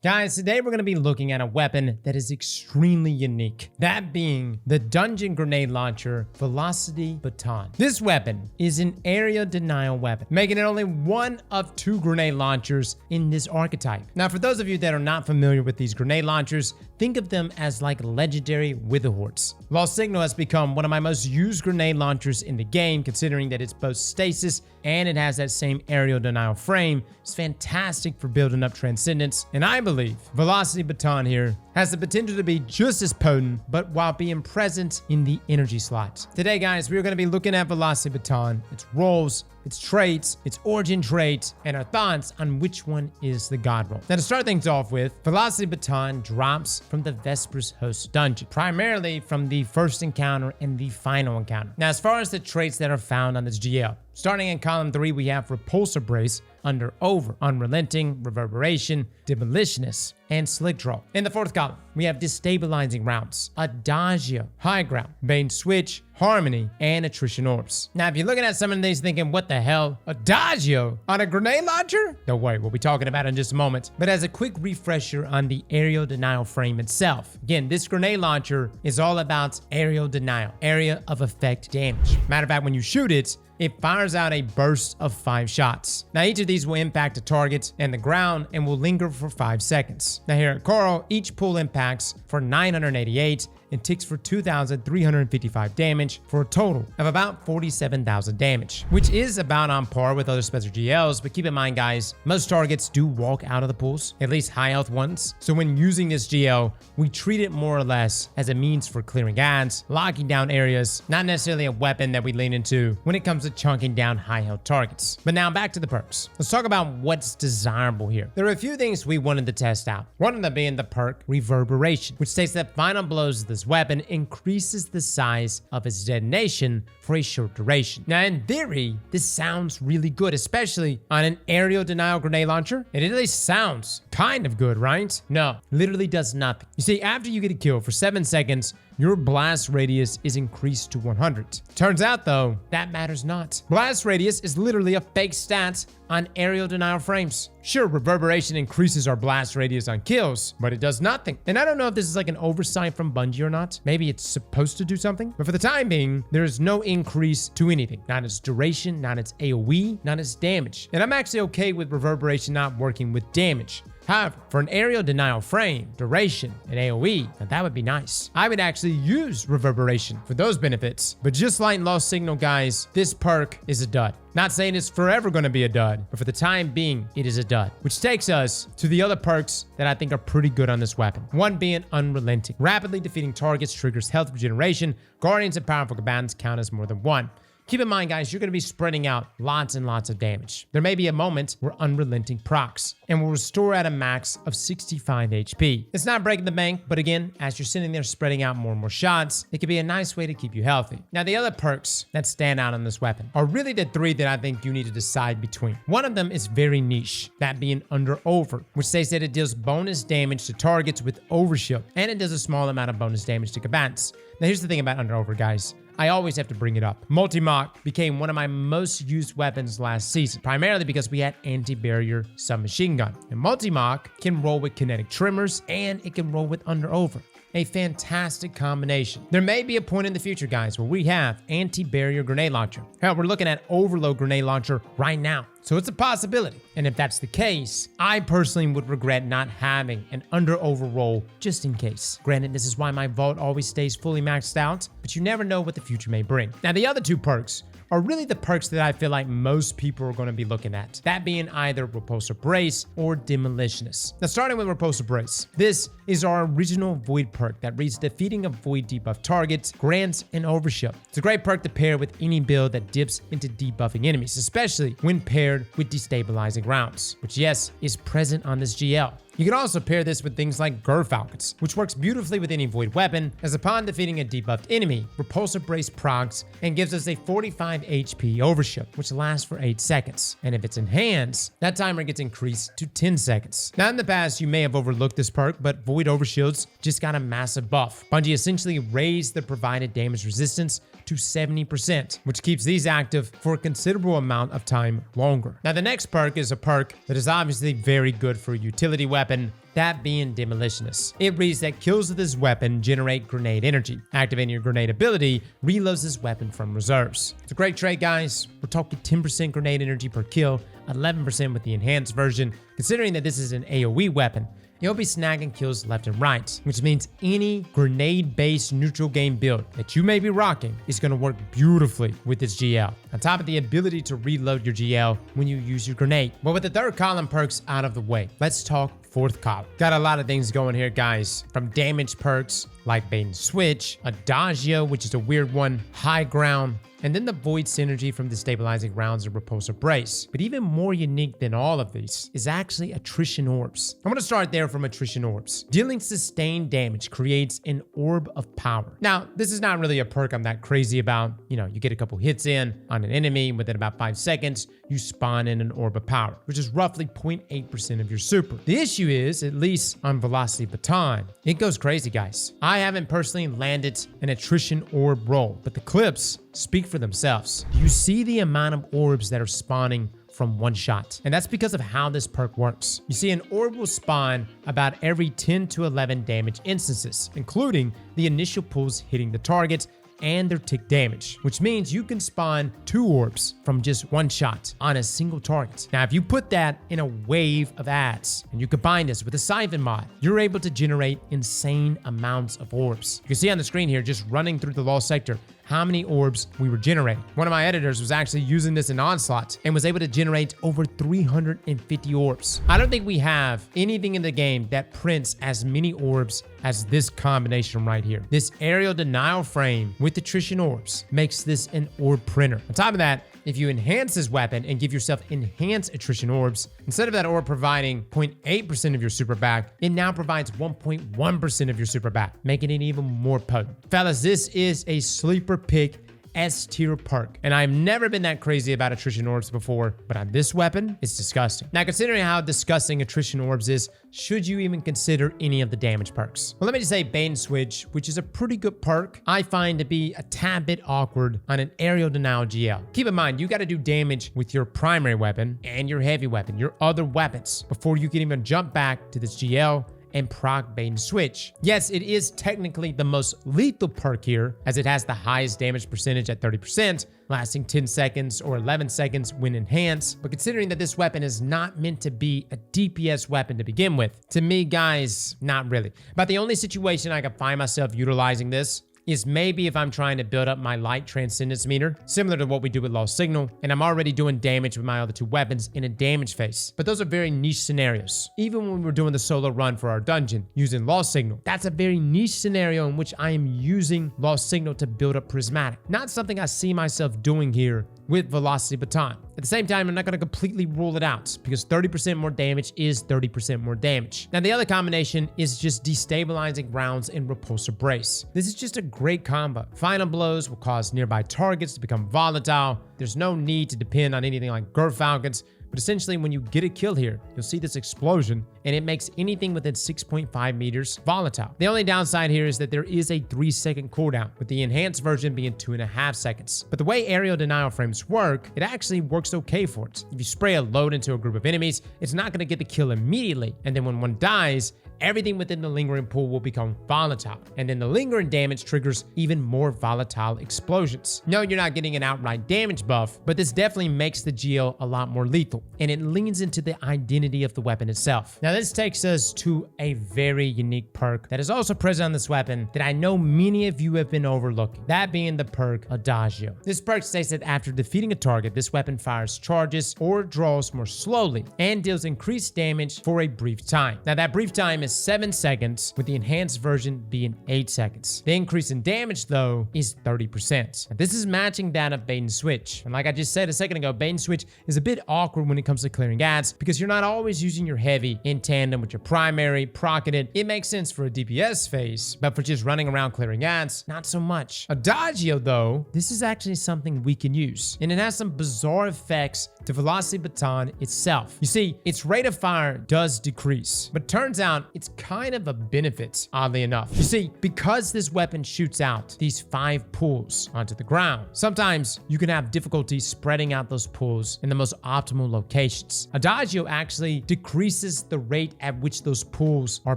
Guys, today we're going to be looking at a weapon that is extremely unique, that being the dungeon grenade launcher Velocity Baton. This weapon is an area denial weapon, making it only one of 2 grenade launchers in this archetype. Now, for those of you that are not familiar with these grenade launchers, think of them as like legendary witherhorns. Lost Signal has become one of my most used grenade launchers in the game, considering that it's both stasis and it has that same aerial denial frame. It's fantastic for building up transcendence, and I believe Velocity Baton here has the potential to be just as potent, but while being present in the energy slot. Today, guys, we're going to be looking at Velocity Baton, its roles, its traits, its origin trait, and our thoughts on which one is the god role. Now, to start things off with, Velocity Baton drops from the Vesper's host dungeon, primarily from the first encounter and the final encounter. Now, as far as the traits that are found on this GL, starting in column 3, we have Repulsor Brace, Under Over, Unrelenting, Reverberation, Demolitionist, and Slick Draw. In the 4th column, we have Destabilizing Rounds, Adagio, High Ground, Bane Switch, Harmony, and Attrition Orbs. Now, if you're looking at some of these thinking, what the hell? Adagio on a grenade launcher? Don't worry, we'll be talking about it in just a moment. But as a quick refresher on the aerial denial frame itself, again, this grenade launcher is all about aerial denial, area of effect damage. Matter of fact, when you shoot it, it fires out a burst of 5 shots. Now, each of these will impact a target and the ground and will linger for 5 seconds. Now, here at Coral, each pull impacts for 988 and ticks for 2,355 damage for a total of about 47,000 damage, which is about on par with other Spencer GLs. But keep in mind, guys, most targets do walk out of the pools, at least high health ones. So when using this GL, we treat it more or less as a means for clearing ads, locking down areas, not necessarily a weapon that we lean into when it comes to chunking down high health targets. But now back to the perks. Let's talk about what's desirable here. There are a few things we wanted to test out. One of them being the perk Reverberation, which states that final blows of this weapon increases the size of its detonation for a short duration. Now, in theory, this sounds really good, especially on an aerial denial grenade launcher. It at least sounds kind of good, right? No, literally does nothing. You see, after you get a kill for 7 seconds, your blast radius is increased to 100. Turns out, though, that matters not. Blast radius is literally a fake stat on aerial denial frames. Sure, Reverberation increases our blast radius on kills, but it does nothing. And I don't know if this is like an oversight from Bungie or not. Maybe it's supposed to do something. But for the time being, there is no increase to anything. Not its duration, not its AoE, not its damage. And I'm actually okay with Reverberation not working with damage. However, for an aerial denial frame, duration, and AoE, now that would be nice. I would actually use Reverberation for those benefits. But just like Lost Signal, guys, this perk is a dud. Not saying it's forever going to be a dud, but for the time being, it is a dud. Which takes us to the other perks that I think are pretty good on this weapon. One being Unrelenting. Rapidly defeating targets triggers health regeneration. Guardians and powerful combatants count as more than 1. Keep in mind, guys, you're going to be spreading out lots and lots of damage. There may be a moment where Unrelenting procs and will restore at a max of 65 HP. It's not breaking the bank, but again, as you're sitting there spreading out more and more shots, it can be a nice way to keep you healthy. Now, the other perks that stand out on this weapon are really the 3 that I think you need to decide between. One of them is very niche, that being Under Over, which says that it deals bonus damage to targets with Overshield, and it does a small amount of bonus damage to combatants. Now, here's the thing about Under Over, guys. I always have to bring it up. Multi-Mach became one of my most used weapons last season, primarily because we had anti-barrier submachine gun. And Multi-Mach can roll with kinetic trimmers, and it can roll with Under Over. A fantastic combination. There may be a point in the future, guys, where we have anti-barrier grenade launcher. Hell, we're looking at overload grenade launcher right now. So it's a possibility. And if that's the case, I personally would regret not having an Under Over roll just in case. Granted, this is why my vault always stays fully maxed out, but you never know what the future may bring. Now, the other 2 perks are really the perks that I feel like most people are going to be looking at. That being either Repulsor Brace or Demolitionist. Now, starting with Repulsor Brace. This is our original Void perk that reads defeating a Void debuff target, grants an Overshield. It's a great perk to pair with any build that dips into debuffing enemies, especially when paired with Destabilizing Rounds, which yes, is present on this GL. You can also pair this with things like Gerfalcons, which works beautifully with any Void weapon, as upon defeating a debuffed enemy, Repulsor Brace procs and gives us a 45 HP Overshield, which lasts for 8 seconds. And if it's enhanced, that timer gets increased to 10 seconds. Now, in the past, you may have overlooked this perk, but Void Overshields just got a massive buff. Bungie essentially raised the provided damage resistance to 70%, which keeps these active for a considerable amount of time longer. Now, the next perk is a perk that is obviously very good for a utility weapon, weapon, that being Demolitionist. It reads that kills with this weapon generate grenade energy. Activating your grenade ability reloads this weapon from reserves. It's a great trait, guys. We're talking 10% grenade energy per kill, 11% with the enhanced version. Considering that this is an AoE weapon, you'll be snagging kills left and right, which means any grenade-based neutral game build that you may be rocking is going to work beautifully with this GL. On top of the ability to reload your GL when you use your grenade. But with the third column perks out of the way, let's talk fourth column. Got a lot of things going here, guys. From damage perks like Bait and Switch, Adagio, which is a weird one, High Ground, and then the Void synergy from the stabilizing rounds of Repulsor Brace. But even more unique than all of these is actually Attrition Orbs. I'm going to start there from Attrition Orbs. Dealing sustained damage creates an Orb of Power. Now, this is not really a perk I'm that crazy about. You know, you get a couple hits in on an enemy, within about 5 seconds, you spawn in an Orb of Power, which is roughly 0.8% of your super. The issue is, at least on Velocity Baton, it goes crazy, guys. I haven't personally landed an Attrition Orb roll, but the clips speak for themselves. You see the amount of orbs that are spawning from one shot. And that's because of how this perk works. You see, an orb will spawn about every 10 to 11 damage instances, including the initial pulls hitting the target and their tick damage, which means you can spawn 2 orbs from just one shot on a single target. Now, if you put that in a wave of ads and you combine this with a Siphon mod, you're able to generate insane amounts of orbs. You can see on the screen here, just running through the Lost Sector, how many orbs we were generating. One of my editors was actually using this in Onslaught and was able to generate over 350 orbs. I don't think we have anything in the game that prints as many orbs as this combination right here. This aerial denial frame with attrition orbs makes this an orb printer. On top of that, if you enhance this weapon and give yourself enhanced attrition orbs, instead of that orb providing 0.8% of your super back, it now provides 1.1% of your super back, making it even more potent. Fellas, this is a sleeper pick S tier perk, and I've never been that crazy about attrition orbs before, but on this weapon, it's disgusting. Now, considering how disgusting attrition orbs is, should you even consider any of the damage perks? Well, let me just say Bait and Switch, which is a pretty good perk, I find to be a tad bit awkward on an aerial denial GL. Keep in mind, you got to do damage with your primary weapon and your heavy weapon, your other weapons, before you can even jump back to this GL and proc Bait and Switch. Yes, it is technically the most lethal perk here, as it has the highest damage percentage at 30%, lasting 10 seconds or 11 seconds when enhanced. But considering that this weapon is not meant to be a DPS weapon to begin with, to me, guys, not really. But the only situation I can find myself utilizing this is maybe if I'm trying to build up my light transcendence meter, similar to what we do with Lost Signal, and I'm already doing damage with my other 2 weapons in a damage phase. But those are very niche scenarios. Even when we're doing the solo run for our dungeon using Lost Signal, that's a very niche scenario in which I am using Lost Signal to build up Prismatic. Not something I see myself doing here with Velocity Baton. At the same time, I'm not going to completely rule it out, because 30% more damage is 30% more damage. Now, the other combination is just destabilizing rounds in Repulsor Brace. This is just a great combo. Final blows will cause nearby targets to become volatile. There's no need to depend on anything like Gerfalcons, but essentially when you get a kill here, you'll see this explosion, and it makes anything within 6.5 meters volatile. The only downside here is that there is a 3-second cooldown, with the enhanced version being 2.5 seconds. But the way aerial denial frames work, it actually works okay for it. If you spray a load into a group of enemies, it's not going to get the kill immediately, and then when one dies, everything within the lingering pool will become volatile, and then the lingering damage triggers even more volatile explosions. No, you're not getting an outright damage buff, but this definitely makes the GL a lot more lethal, and it leans into the identity of the weapon itself. Now, this takes us to a very unique perk that is also present on this weapon that I know many of you have been overlooking, that being the perk Adagio. This perk states that after defeating a target, this weapon fires charges or draws more slowly and deals increased damage for a brief time. Now, that brief time is 7 seconds, with the enhanced version being 8 seconds. The increase in damage, though, is 30%. Now, this is matching that of Bait and Switch. And like I just said a second ago, Bait and Switch is a bit awkward when it comes to clearing ads, because you're not always using your heavy in tandem with your primary, proccing it. It makes sense for a DPS phase, but for just running around clearing ads, not so much. Adagio, though, this is actually something we can use, and it has some bizarre effects to Velocity Baton itself. You see, its rate of fire does decrease, but turns out it's kind of a benefit, oddly enough. You see, because this weapon shoots out these 5 pulls onto the ground, sometimes you can have difficulty spreading out those pulls in the most optimal locations. Adagio actually decreases the rate at which those pulls are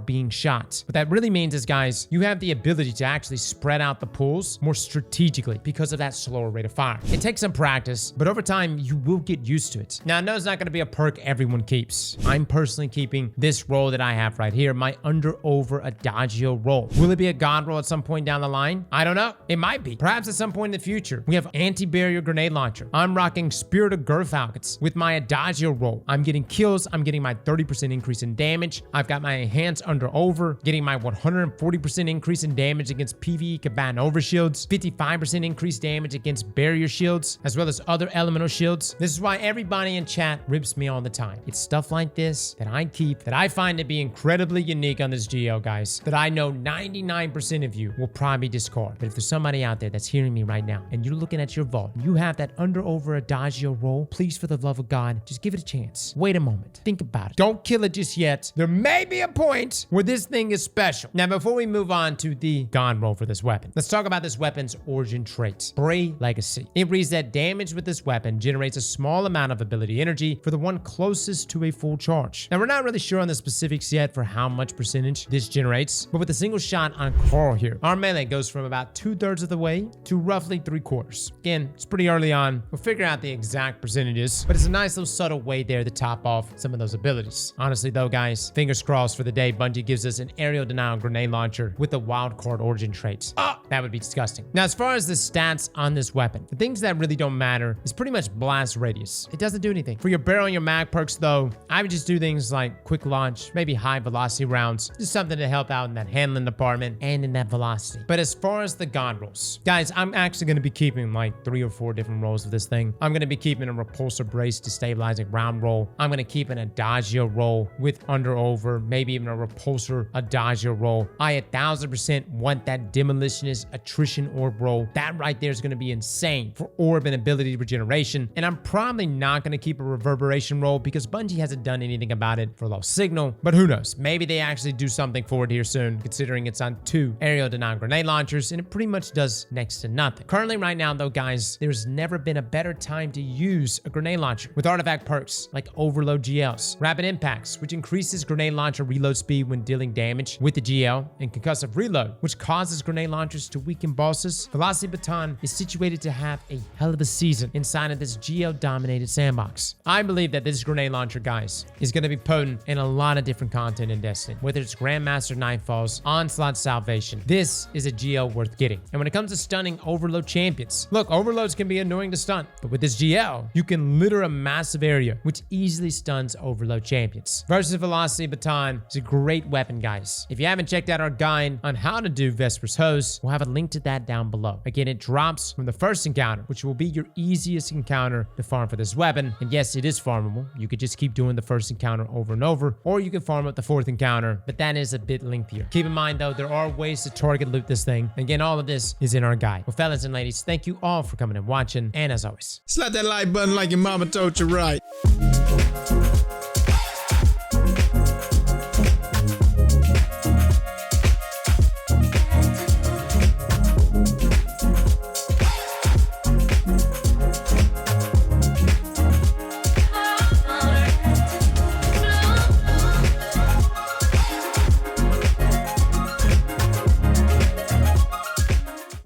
being shot. What that really means is, guys, you have the ability to actually spread out the pulls more strategically because of that slower rate of fire. It takes some practice, but over time, you will get used to it. Now, I know it's not going to be a perk everyone keeps. I'm personally keeping this roll that I have right here, my under-over Adagio roll. Will it be a god roll at some point down the line? I don't know. It might be. Perhaps at some point in the future. We have anti-barrier grenade launcher. I'm rocking Spirit of Gerfalcons with my Adagio roll. I'm getting kills. I'm getting my 30% increase in damage. I've got my enhanced under-over, getting my 140% increase in damage against PvE combatant overshields, 55% increased damage against barrier shields, as well as other elemental shields. This is why everybody in chat rips me all the time. It's stuff like this that I keep, that I find to be incredibly unique on this GL, guys, that I know 99% of you will probably discard. But if there's somebody out there that's hearing me right now and you're looking at your vault, you have that under-over Adagio roll, please, for the love of God, just give it a chance. Wait a moment. Think about it. Don't kill it just yet. There may be a point where this thing is special. Now, before we move on to the god roll for this weapon, let's talk about this weapon's origin trait, Bray Legacy. It reads that damage with this weapon generates a small amount of ability energy for the one closest to a full charge. Now, we're not really sure on the specifics yet for how much percentage this generates, but with a single shot on Carl here, our melee goes from about 2/3 of the way to roughly 3/4. Again, it's pretty early on. We'll figure out the exact percentages, but it's a nice little subtle way there to top off some of those abilities. Honestly though, guys, fingers crossed for the day Bungie gives us an aerial denial grenade launcher with the wildcard origin traits. That would be disgusting. Now, as far as the stats on this weapon, the things that really don't matter is pretty much blast radius. It doesn't do anything. For your barrel and your mag perks though, I would just do things like quick launch, maybe high velocity rounds, just something to help out in that handling department and in that velocity. But as far as the god rolls, guys, I'm actually going to be keeping like 3 or 4 different rolls of this thing. I'm going to be keeping a repulsor brace destabilizing round roll. I'm going to keep an Adagio roll with under over, maybe even a repulsor Adagio roll. I 1000% want that demolitionist attrition orb roll. That right there is going to be insane for orb and ability regeneration. And I'm probably not going to keep a reverberation roll because Bungie hasn't done anything about it for low signal, but who knows? Maybe they actually do something for it here soon, considering it's on 2 aerial denial grenade launchers and it pretty much does next to nothing. Currently right now though, guys, there's never been a better time to use a grenade launcher with artifact perks like overload GLs, rapid impacts, which increases grenade launcher reload speed when dealing damage with the GL, and concussive reload, which causes grenade launchers to weaken bosses. Velocity Baton is situated to have a hell of a season inside of this GL-dominated sandbox. I believe that this grenade launcher, guys, is going to be potent in a lot of different content in Destiny, whether it's Grandmaster Nightfalls, Onslaught Salvation. This is a GL worth getting. And when it comes to stunning overload champions, look, overloads can be annoying to stun, but with this GL, you can litter a massive area, which easily stuns overload champions. Versus Velocity Baton is a great weapon, guys. If you haven't checked out our guide on how to do Vesper's Hose, we'll have a link to that down below. Again, it drops from the first encounter, which will be your easiest encounter to farm for this weapon. And yes, it is farmable. You could just keep doing the first encounter over and over, or you can farm up the 4th encounter, but that is a bit lengthier. Keep in mind though, there are ways to target loot this thing. Again, all of this is in our guide. Well, fellas and ladies, thank you all for coming and watching, and as always, slap that like button like your mama told you right.